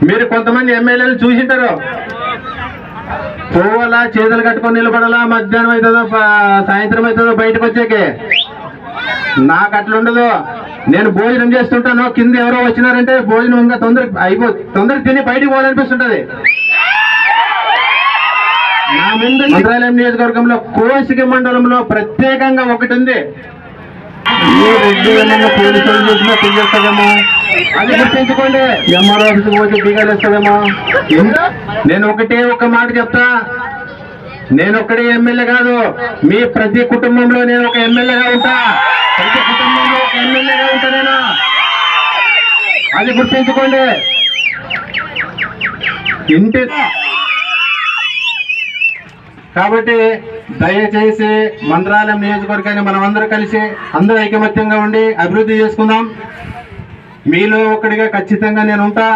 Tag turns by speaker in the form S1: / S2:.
S1: మీరు కొంతమంది ఎమ్మెల్యేలు చూసింటారు, పోవాలా చేతులు కట్టుకొని నిలబడాలా, మధ్యాహ్నం అవుతుందో సాయంత్రం అవుతుందో బయటకు వచ్చాకే. నాకు అట్లుండదు. నేను భోజనం చేస్తుంటాను, కింద ఎవరో వచ్చినారంటే భోజనం ఇంకా తొందరగా తిని బయటికి పోవాలనిపిస్తుంటది. నా ముందు మంత్రాలయం నియోజకవర్గంలో కోసిక మండలంలో ప్రత్యేకంగా ఒకటి ఉంది. ఏ రెడ్డి ఏమన్నా పోలీసులు చేసినా తెలియస్తామేమో, అది గుర్తించుకోండి. ఎంఆర్ ఆఫీస్కి పోతే దిగాలేస్తామేమో. నేను ఒకటే ఒక మాట చెప్తా, నేను ఒక్కడే ఎమ్మెల్యే కాదు, మీ ప్రతి కుటుంబంలో నేను ఒక ఎమ్మెల్యేగా ఉంటా. ప్రతి కుటుంబంలో ఒక ఎమ్మెల్యేగా ఉంటా నేను, అది గుర్తించుకోండి. ఇంటి కాబట్టి దయచేసి మంత్రాలయం నియోజకవర్గాన్ని మనం అందరూ కలిసి అందరూ ఐకమత్యంగా ఉండి అభివృద్ధి చేసుకుందాం. మీలో ఒకటిగా ఖచ్చితంగా నేను ఉంటా.